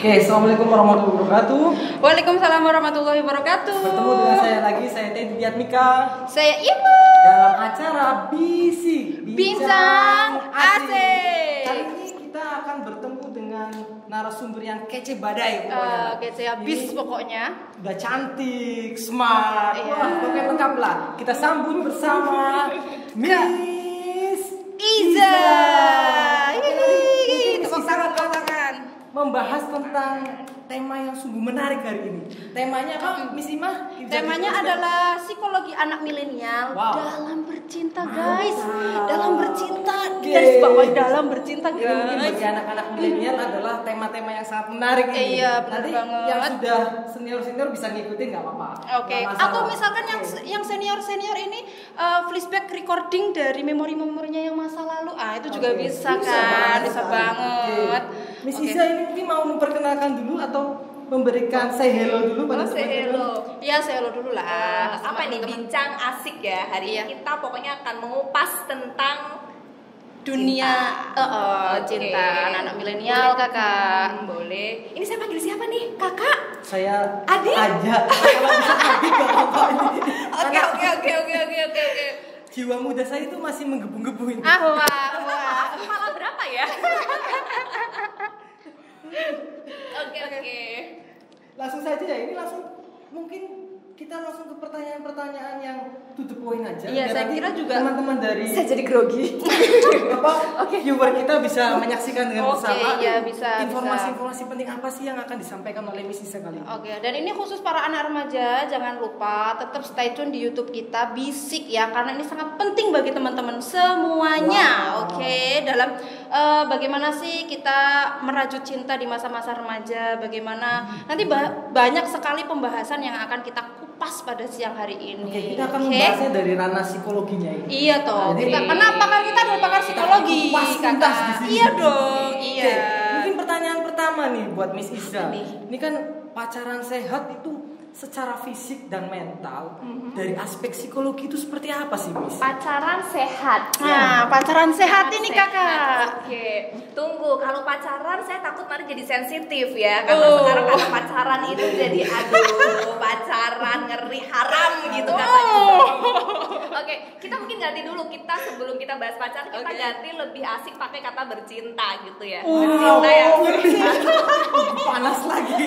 Oke, assalamualaikum warahmatullahi wabarakatuh. Waalaikumsalam warahmatullahi wabarakatuh. Bertemu dengan saya lagi, saya Teddy Diatmika. Saya Ima. Dalam acara Bisik Bincang Asik. Kali ini kita akan bertemu dengan narasumber yang kece badai pokoknya. Kece habis Ini pokoknya. udah cantik, smart, Iya. wah pokoknya lengkap lah. Kita sambut bersama Miss Iza. Oke, nanti Tepuk tangan, tepuk tangan. membahas tentang tema yang sungguh menarik hari ini. Temanya apa, Miss Ima? Temanya adalah psikologi anak milenial dalam bercinta, guys. Dalam bercinta, guys. Bawahi dalam bercinta, Ini mungkin guys. bagi anak-anak milenial adalah tema-tema yang sangat menarik ini. Iya, benar Nanti banget. yang sudah senior-senior bisa ngikutin nggak apa-apa. Oke, Nggak masalah. atau misalkan yang senior ini flashback recording dari memori-memorinya yang masa lalu, itu juga Oke. bisa kan, bisa banget. Oke. Miss Oke. Iza ini mungkin mau memperkenalkan dulu atau memberikan say hello dulu pada say teman-teman? hello. Ya, saya lo dulu lah. Apa nih bincang asik ya hari ini kita pokoknya akan mengupas tentang Dunia Oke. cinta anak-anak milenial, Kakak. Boleh. Ini saya panggil siapa nih? Kakak? Saya Adik? aja. Kalau bisa adik nggak apa-apa ini. Oke. Jiwa muda saya itu masih menggebu-gebu ini. Wah. Aku malah berapa ya? Oke. Langsung saja ya, ini langsung mungkin kita langsung ke pertanyaan-pertanyaan yang to the point aja. Iya, Biar saya nanti kira juga- teman-teman dari Saya jadi grogi. viewer kita bisa menyaksikan dengan Oke, bersama iya, bisa. informasi-informasi penting apa sih yang akan disampaikan oleh Miss Isa kali ini. Oke, dan ini khusus para anak remaja, jangan lupa tetap stay tune di YouTube kita Bisik ya, karena ini sangat penting bagi teman-teman semuanya. Wow. Oke, dalam bagaimana sih kita merajut cinta di masa-masa remaja, bagaimana nanti banyak sekali pembahasan yang akan kita kupas pada siang hari ini. Oke, kita akan Oke? membahasnya dari ranah psikologinya ini. Iya toh. Jadi- Kenapa kan kita adalah pakar psikologi, Kupas tuntas di Kakak? sini. Iya dong. Oke, Iya. mungkin pertanyaan pertama nih buat Miss Iza. nih? Ini kan pacaran sehat itu secara fisik dan mental dari aspek psikologi itu seperti apa sih, Miss? Pacaran sehat. Nah, pacaran sehat ini, Kakak. Oke, tunggu. Kalau pacaran saya takut nanti jadi sensitif ya. Karena Oh. sekarang kata pacaran itu jadi aduh, pacaran ngeri haram gitu katanya. Oke, kita mungkin ganti dulu. Kita sebelum kita bahas pacaran, kita ganti lebih asik pakai kata bercinta gitu ya. Bercinta ya. Panas lagi.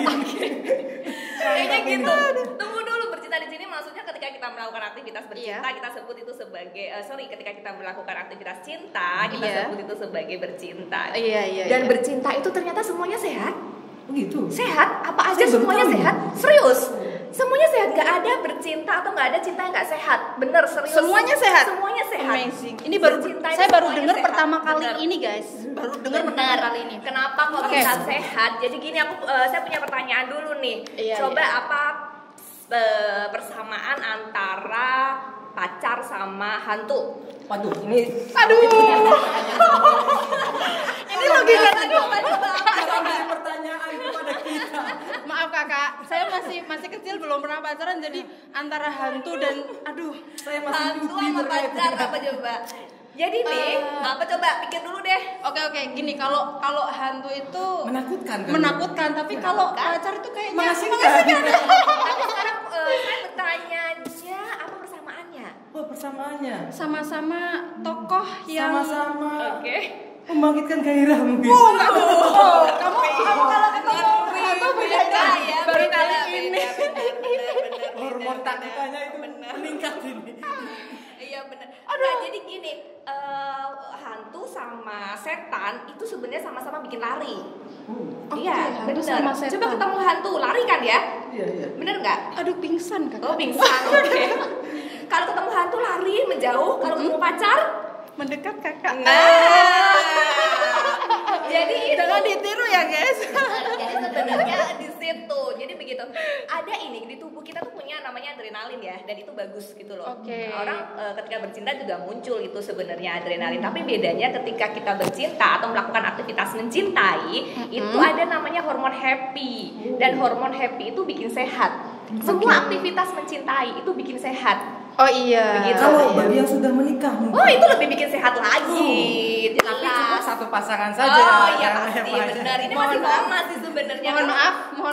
Kayaknya gitu. Tunggu dulu, bercinta di sini maksudnya ketika kita melakukan aktivitas bercinta Iya. kita sebut itu sebagai ketika kita melakukan aktivitas cinta kita Iya. sebut itu sebagai bercinta. Iya. Dan bercinta itu ternyata semuanya sehat. Begitu. Sehat? Apa aja Saya baru semuanya tahu. sehat? Serius? Semuanya sehat, gak ada bercinta atau gak ada cinta yang gak sehat. Bener, serius. Semuanya sehat. Semuanya sehat. Amazing. Ini baru Bercinta itu saya baru semuanya dengar sehat. pertama kali Bener. ini, guys. Baru dengar pertama Benar. kali ini. Kenapa kok Oke. bisa sehat? Jadi gini saya punya pertanyaan dulu nih. Iya, Coba iya. apa persamaan antara pacar sama hantu? Waduh, ini Aduh. Ini logikanya jangan beri pertanyaan kepada kita. Maaf Kakak, saya masih kecil belum pernah pacaran, jadi antara hantu dan aduh. Saya masih Hantu newbie sama terkait pacar dengan- apa coba? Jadi nih, apa coba pikir dulu deh. Oke, gini kalau hantu itu Menakutkan kan? menakutkan, tapi kalau pacar itu kayaknya Mengasihkan. Tapi sekarang saya bertanyanya apa persamaannya? Oh, persamaannya. sama-sama tokoh yang Sama-sama Oke. membangkitkan gairah mungkin. kamu kalau ketemu hantu beda ya, baru beda, kali beda, ini. bener, Hormon beda, takutnya itu bener. meningkat ini. Iya benar. Nah, jadi gini, hantu sama setan itu sebenarnya sama-sama bikin lari. Oke, Iya, hantu bener. sama setan. Coba ketemu hantu, lari kan ya? Iya. Bener nggak? Aduh, pingsan Kakak. Oh, pingsan. Oke. Kalau ketemu hantu lari menjauh, kalau ketemu pacar, Mendekat Kakak. jadi itu. Jangan ditiru ya, guys. Jadi sebenarnya di situ. Jadi begitu. Ada ini di tubuh kita tuh punya namanya adrenalin ya, dan itu bagus gitu loh. Oke. Orang ketika bercinta juga muncul itu sebenarnya adrenalin. Tapi bedanya ketika kita bercinta atau melakukan aktivitas mencintai, itu ada namanya hormon happy. Dan hormon happy itu bikin sehat. Semua aktivitas mencintai itu bikin sehat. Oh iya. Begitu. Kalau bagi yang sudah menikah mungkin. Oh itu lebih bikin sehat lagi. Tapi cukup Jelas. satu pasangan saja. Oh iya Jangan pasti banyak. benar. Ini masih lama sih sebenarnya. Mohon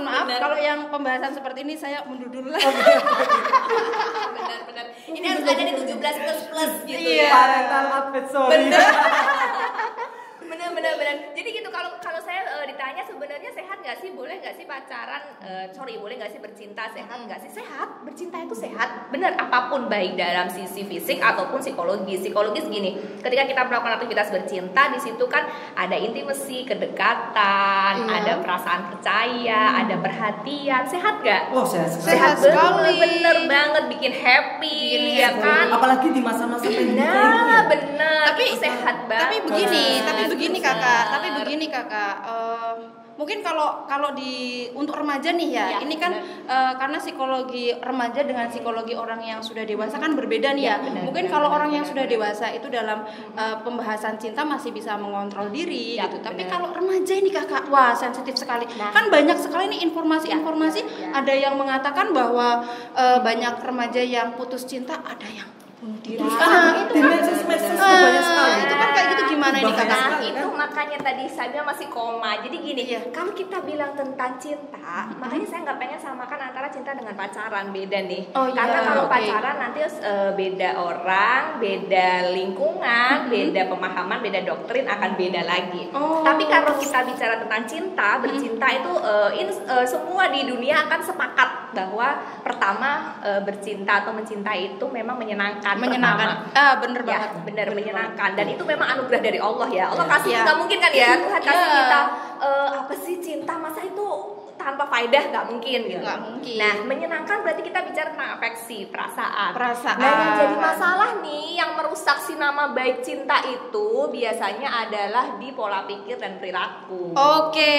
maaf Benar. kalau yang pembahasan seperti ini saya mundur dulu lah. Benar. Ini harus ada di 17 plus gitu Iya. ya. Parental advisory. Bener. Bener. Jadi gitu kalau saya ditanya sebenarnya sehat nggak sih, boleh nggak sih pacaran, boleh nggak sih bercinta, sehat nggak sih? Sehat, bercinta itu sehat. Bener, apapun baik dalam sisi fisik ataupun psikologis. Psikologis gini, ketika kita melakukan aktivitas bercinta di situ kan ada intimacy, kedekatan, ada perasaan percaya, ada perhatian. Sehat nggak? Oh, sehat Sehat sekali. sekali. Bener banget, bikin happy, ya kan? Apalagi di masa-masa pandemi kayak gini Nah, ya. bener. Tapi itu sehat banget. Tapi begini kakak. Mungkin kalau untuk remaja nih ya, Ya, ini kan karena psikologi remaja dengan psikologi orang yang sudah dewasa kan berbeda nih ya. benar, Mungkin benar, kalau benar, orang yang benar, sudah benar. dewasa itu dalam pembahasan cinta masih bisa mengontrol diri Ya, gitu. Tapi benar. kalau remaja ini kakak, wah sensitif sekali. Nah. Kan banyak sekali nih informasi-informasi. Ya. Ada yang mengatakan bahwa banyak remaja yang putus cinta, ada yang bunuh diri. Ya, Di medsos itu banyak sekali. Itu kan kayak gitu gimana ini Bahaya kakak? sekali. Nah, itu makanya tadi saya bilang masih koma. Jadi gini, Iya. kalau kita bilang tentang cinta, makanya saya nggak pengen samakan antara cinta dengan pacaran, beda nih. Oh, iya, Karena kalau oke. pacaran nanti beda orang, beda lingkungan, beda pemahaman, beda doktrin akan beda lagi. Oh. Tapi kalau kita bicara tentang cinta, bercinta itu semua di dunia akan sepakat bahwa pertama bercinta atau mencintai itu memang menyenangkan. Menyenangkan. Pertama. Bener Ya, banget. benar menyenangkan dan itu memang anugerah dari Allah ya. Allah kasih Ya. nggak mungkin kan ya, Tuhan kasih Ya. kita apa sih cinta, masa itu tanpa faedah, nggak mungkin gitu. Nggak mungkin. Nah, menyenangkan berarti kita bicara tentang afeksi, perasaan. Perasaan. Nah, yang jadi masalah nih yang merusak si nama baik cinta itu biasanya adalah di pola pikir dan perilaku. Oke,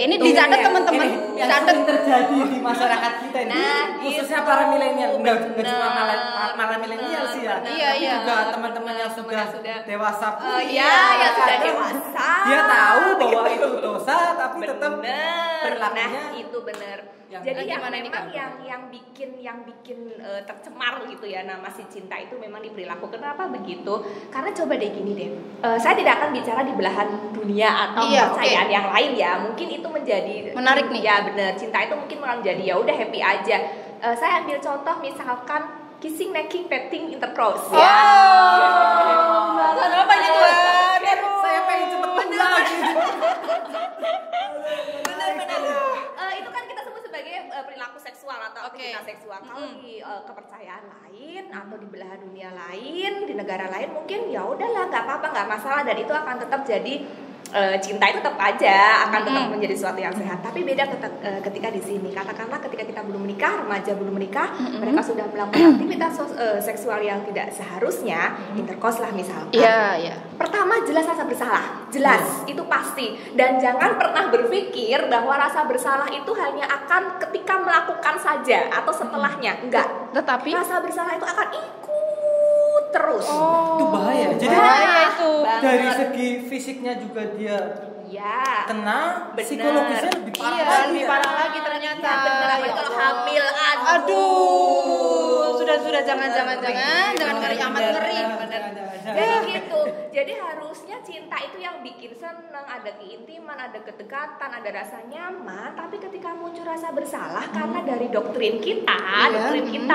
ini Tuh, dicatat ini teman-teman. ini yang Dicatat. sering terjadi di masyarakat kita ini, Nah, khususnya gitu. para milenial, enggak cuma Bener. malah milenial sih ya. Iya, Tapi iya. juga teman-teman yang sudah dewasa pun. Oh iya, yang sudah kadang dewasa. Dia tahu bahwa itu dosa, tapi tetap Bener. perilakunya. Nah, itu bener. Yang Jadi yang gimana nih, memang Kak? yang bikin tercemar gitu ya nama si cinta itu memang di perilaku. Kenapa begitu? Karena coba deh gini deh. Saya tidak akan bicara di belahan dunia atau Iya, kepercayaan yang lain ya. Mungkin itu menjadi Menarik nih. Ya bener. Cinta itu mungkin malah menjadi ya udah happy aja. Saya ambil contoh misalkan kissing, necking, petting, intercourse. Oh, Ya. bahasan apa ini tuh? Saya pengen cepet pulang gitu. Itu kan kita sebut sebagai perilaku seksual atau Oke. aktivitas seksual. Kalau di kepercayaan lain atau di belahan dunia lain, di negara lain mungkin ya udahlah nggak apa-apa, nggak masalah, dan itu akan tetap jadi cinta itu tetap aja akan tetap menjadi sesuatu yang sehat. Tapi beda ketika di sini. Katakanlah ketika kita belum menikah, remaja belum menikah, mereka sudah melakukan aktivitas seksual yang tidak seharusnya, intercourse lah misalkan. Iya. Pertama, jelas rasa bersalah, jelas itu pasti, dan jangan pernah berpikir bahwa rasa bersalah itu hanya akan ketika melakukan saja atau setelahnya, enggak. Tetapi Rasa bersalah itu akan ikut terus. Itu bahaya. Jadi bahaya itu. dari Banget. segi fisiknya juga dia Ya. kena, Bener. psikologisnya lebih parah Iya, lagi lebih ya. parah lagi ternyata. Ya, bener, apalagi Ya kalau Allah. hamil, Aduh, sudah jangan ngeri, amat ngeri. Jadi gitu. Jadi harusnya cinta itu yang bikin senang, ada keintiman, ada kedekatan, ada rasa nyaman. Tapi ketika muncul rasa bersalah karena dari doktrin kita,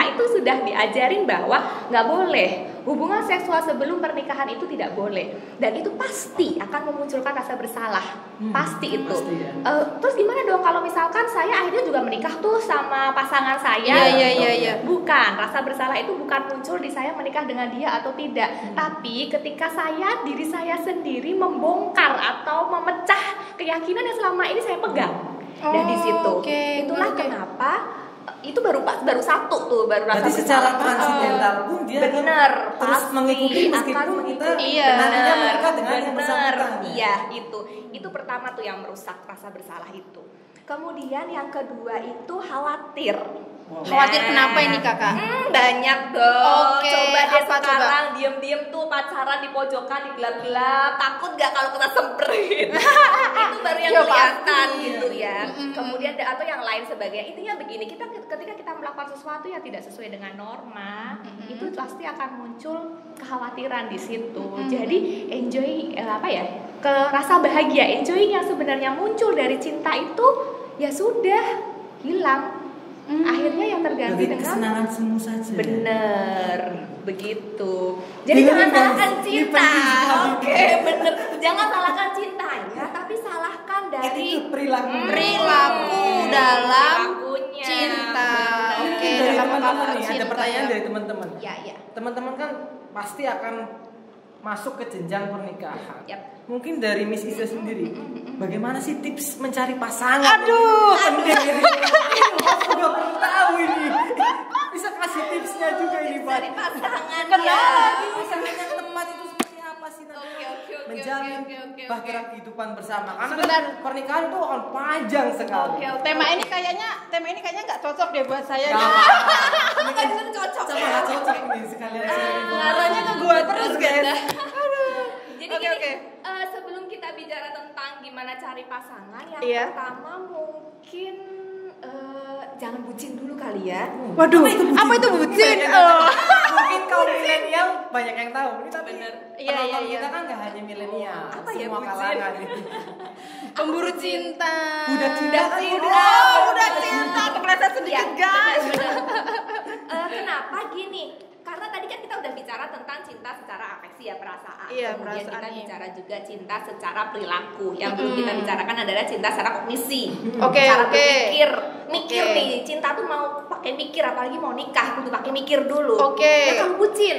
itu sudah diajarin bahwa nggak boleh hubungan seksual sebelum pernikahan itu tidak boleh, dan itu pasti akan memunculkan rasa bersalah, pasti itu. Pasti ya. Terus gimana dong kalau misalkan saya akhirnya juga menikah tuh sama pasangan saya? Iya. Bukan, rasa bersalah itu bukan muncul di saya menikah dengan dia atau tidak, tapi ketika diri saya sendiri membongkar atau memecah keyakinan yang selama ini saya pegang. Dan di situ, itulah kenapa itu baru satu tuh, baru rasa Berarti secara bersalah. transidental pun dia Bener, terus pasti mengikuti akan meskipun kita mengikuti. Iya. nantinya menikah dengan yang Bener. bersangkutan. Iya, itu pertama tuh yang merusak rasa bersalah itu. Kemudian yang kedua itu khawatir. Khawatir kenapa ini kakak? Banyak dong. Oke, Coba deh apa sekarang diem-diem tuh pacaran di pojokan, di gelap-gelap, takut gak kalau kena semperit? Itu baru yang Ya, kelihatan pasti. gitu ya. Kemudian atau yang lain sebagainya. Intinya begini, ketika kita melakukan sesuatu yang tidak sesuai dengan norma, itu pasti akan muncul kekhawatiran di situ. Jadi enjoy ke rasa bahagia, enjoying yang sebenarnya muncul dari cinta itu ya sudah hilang. Akhirnya yang terganti Berarti dengan kesenangan semu saja. bener begitu. Jadi Gila, jangan guys. salahkan Ini cinta. penting sekali. Oke, bener. Jangan salahkan cintanya, tapi salahkan dari Attitude, perilaku. Perilaku dalam perilakunya. cinta. Bener. Oke, Dari dalam teman-teman makna nih, ada cinta pertanyaan ya. dari teman-teman. Ya, ya. Teman-teman kan pasti akan masuk ke jenjang pernikahan. Yap. Mungkin dari Miss Isa sendiri, bagaimana sih tips mencari pasangan? Aduh, penting ini. Sudah perlu tahu ini. Bisa kasih tipsnya juga ini, Pak. Dari pasangan Kenapa? ya. Pasangan yang tepat itu seperti apa sih nanti? Oke, Menjalin oke. bahtera kehidupan bersama. Karena Sebentar. kan pernikahan itu akan panjang sekali. Oke. tema ini kayaknya nggak cocok deh buat saya. Gak apa-apa. Ini kan Kan cocok sama ya. nggak cocok nih sekalian sharing. Ngarahnya ke gua terus, guys. Jadi Oke, gini, oke. sebelum kita bicara tentang gimana cari pasangan, yang Iya. pertama mungkin jangan bucin dulu kali ya. Waduh, apa itu bucin? Oh. Mungkin kaum milenial banyak yang tahu. Ini tapi Bener. Iya, penonton iya. kita kan nggak hanya milenial, Apa ya semua bucin? kalangan. Pemburu cinta. Budak cinta kan Udah cinta, kepleset sedikit, guys. Bener. Kenapa gini? Karena tadi kan kita udah bicara tentang cinta secara afeksi ya, perasaan. Iya, Kemudian perasaan, kita iya. bicara juga cinta secara perilaku. Yang belum kita bicarakan adalah cinta secara kognisi. Oke, Cara oke. berpikir, mikir Oke. nih. Cinta tuh mau pakai mikir, apalagi mau nikah kudu pakai mikir dulu. Oke. Ya kalau bucin,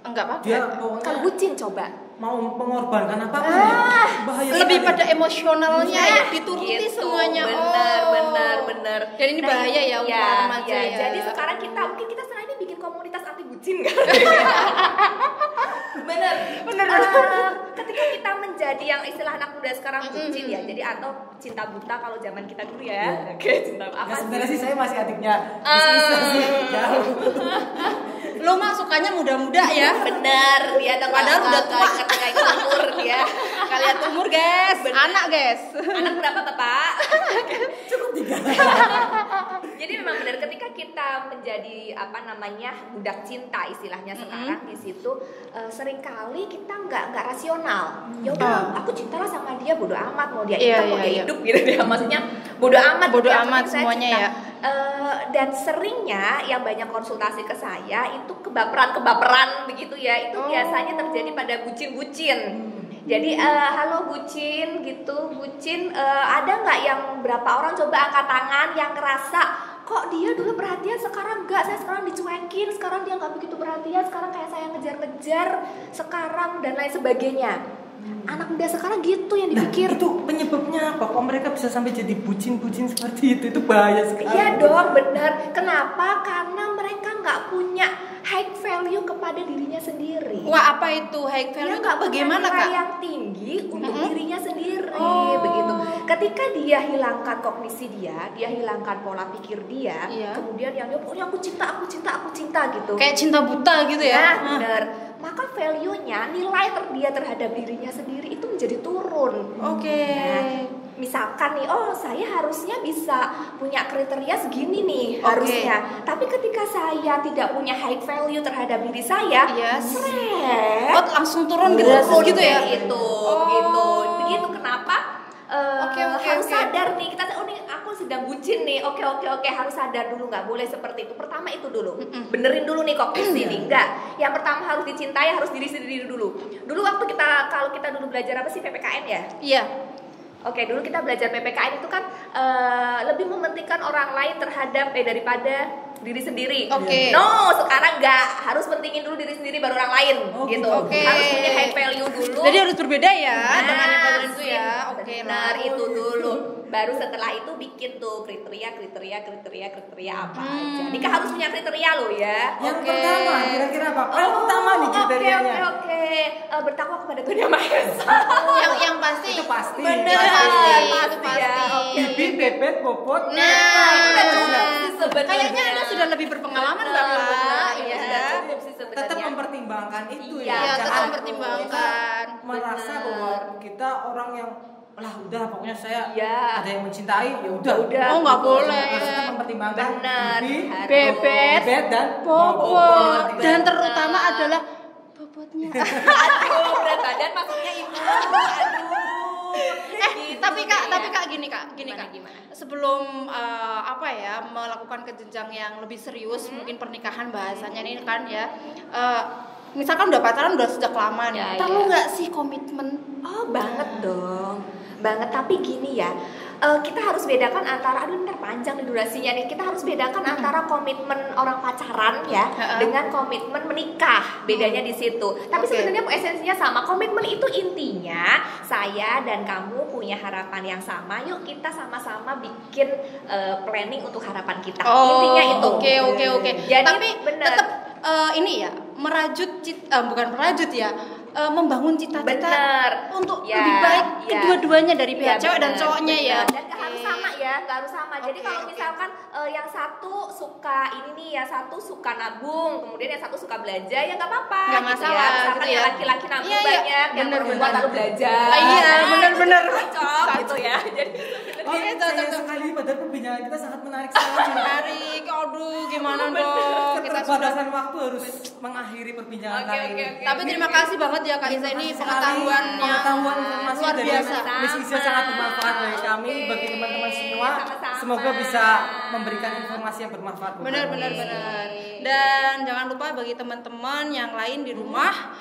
Enggak apa-apa. Dia kalau pokoknya bucin coba. mau mengorbankan apapun ya. Bahaya Lebih sekali. pada emosionalnya ya, dituruti Gitu, semuanya. bener. Dan ini bahaya ya untuk para remaja ya. Jadi sekarang mungkin kita sekarang ini bikin komunitas anti bucin kan? bener. Ketika kita menjadi yang istilah anak muda sekarang bucin ya, jadi atau cinta buta kalau zaman kita dulu ya. Oke, cinta apa Nggak, sih? sebenarnya sih saya masih adiknya Miss Isa sih. Jauh. Lo mah sukanya muda-muda ya. Bener, dia Padahal udah tua. ketika umur dia. Kalian umur, guys. Anak, guys. Anak berapa Bapak? Cukup 3. Jadi memang benar ketika kita menjadi budak cinta istilahnya sekarang di situ seringkali kita nggak rasional. Ya udah, aku cinta lah sama dia, bodo amat mau dia Iya, hidup mau iya, dia iya. hidup gitu ya. Maksudnya bodo amat. Bodo yang amat penting saya semuanya cinta. ya. Dan seringnya yang banyak konsultasi ke saya itu kebaperan begitu ya. Itu biasanya terjadi pada bucin-bucin. Jadi halo bucin gitu, bucin ada nggak yang berapa orang coba angkat tangan yang ngerasa kok dia dulu perhatian sekarang enggak, saya sekarang dicuekin, sekarang dia nggak begitu perhatian, sekarang kayak saya ngejar-ngejar sekarang dan lain sebagainya. Anak muda sekarang gitu yang dipikir. Itu penyebabnya apa? Kok mereka bisa sampai jadi bucin-bucin seperti itu? Itu bahaya sekali. Iya dong, benar. Kenapa? Karena mereka nggak punya high value kepada dirinya sendiri. Wah, apa itu high Dia value? nggak Bagaimana, punya nilai Kak? yang tinggi untuk dirinya sendiri, Oh. begitu. Ketika dia hilangkan kognisi dia hilangkan pola pikir dia, Iya. kemudian yang dia pokoknya aku cinta gitu. Kayak cinta buta gitu ya. Nah, bener. Maka value-nya, nilai dia terhadap dirinya sendiri itu menjadi turun. Oke. Nah, misalkan nih, saya harusnya bisa punya kriteria segini nih, Oke. harusnya. Tapi ketika saya tidak punya high value terhadap diri saya, Yes. seret. Oh, langsung turun drastis gitu ya. Begitu kenapa? Oke, Harus oke. sadar nih, kita nih aku sedang bucin nih. Oke, harus sadar dulu, nggak boleh seperti itu. Pertama itu dulu, benerin dulu nih kognisi nih. Enggak, yang pertama harus dicintai, harus diri sendiri dulu. Dulu waktu kalau kita dulu belajar apa sih PPKN ya? Iya. Oke, dulu kita belajar PPKN itu kan lebih mementingkan orang lain daripada diri sendiri. Oke. No, sekarang nggak, harus pentingin dulu diri sendiri baru orang lain, gitu. Oke. Harus punya high value dulu. Jadi harus berbeda ya dengan yang pada itu sip. ya. Oke, Benar, lalu. itu dulu. Baru setelah itu bikin tuh kriteria apa aja. Nikah harus punya kriteria loh ya. Yang Oke. pertama, kira-kira apa? Yang pertama nih kriterianya. Oke. Bertakwa kepada Tuhan Yang Maha Esa. yang pasti. Itu pasti. Bener, Pasti. itu pasti. Ya, oke. Bibi, bebet, bobot. Nah, itu udah cukup Iya. sih sebenarnya. Kayaknya Anda sudah lebih berpengalaman, Bapak. Iya, Ya. sudah cukup sih sebenarnya. Tetap mempertimbangkan itu Iya, ya. tetap Jangan mempertimbangkan. kita merasa bahwa kita orang yang lah udah pokoknya saya Iya. ada yang mencintai ya udah. Oh, nggak boleh. Harus tetap mempertimbangkan Benar. bibi, Harus. Bebet, bebet dan bobot, dan terutama adalah bobotnya. Aduh, berat badan maksudnya ibu. Aduh. tapi kak gini kak Gimana? sebelum melakukan ke jenjang yang lebih serius, mungkin pernikahan bahasanya ini kan ya, misalkan udah pacaran udah sejak lama nih, perlu nggak sih komitmen? Oh banget dong, banget. Tapi gini ya, kita harus bedakan antara, aduh ntar panjang nih durasinya nih. Kita harus bedakan antara komitmen orang pacaran ya dengan komitmen menikah. Bedanya di situ. Tapi sebenarnya esensinya sama. Komitmen itu intinya saya dan kamu punya harapan yang sama. Yuk kita sama-sama bikin planning untuk harapan kita. Intinya itu. Oke. Jadi tapi tetap ini ya, bukan merajut ya. Membangun cita-cita untuk lebih baik kedua-duanya dari pihak cewek dan cowoknya ya. Dan gak harus sama ya, gak harus sama. Jadi kalau misalkan yang satu suka ini nih, yang satu suka nabung, kemudian yang satu suka belanja, ya gak apa-apa. Gak masalah. Misalkan yang laki-laki nabung banyak, yang perempuan lalu belajar. Iya, benar-benar. Cocok gitu ya. Jadi sayang sekali, padahal perbincangan kita sangat menarik sekali. Menarik, aduh gimana dong. Keterbatasan waktu harus mengakhiri perbincangan kali ini. Tapi terima kasih banget ya Kak Iza, ini pengetahuan informasi luar dari biasa. Miss Iza sangat bermanfaat bagi kami, bagi teman-teman semua. Semoga bisa memberikan informasi yang bermanfaat. Benar. Dan jangan lupa bagi teman-teman yang lain di rumah,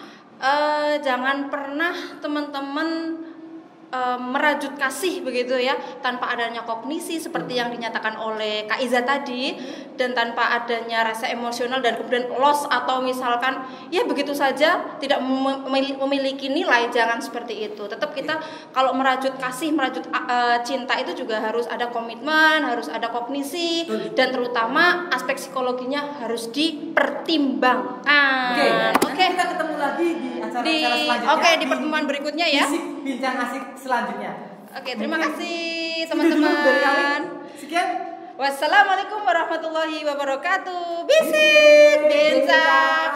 jangan pernah teman-teman merajut kasih begitu ya, tanpa adanya kognisi seperti yang dinyatakan oleh Kak Iza tadi, dan tanpa adanya rasa emosional dan kemudian loss atau misalkan ya begitu saja tidak memiliki nilai. Jangan seperti itu. Tetap kita kalau merajut kasih, merajut cinta itu juga harus ada komitmen, harus ada kognisi, dan terutama aspek psikologinya harus dipertimbangkan. Oke. Kita ketemu lagi di acara-acara selanjutnya. Oke, di pertemuan berikutnya ya. Bincang asik selanjutnya. Oke, terima kasih teman-teman. Sekian. Wassalamualaikum warahmatullahi wabarakatuh. Bisik bincang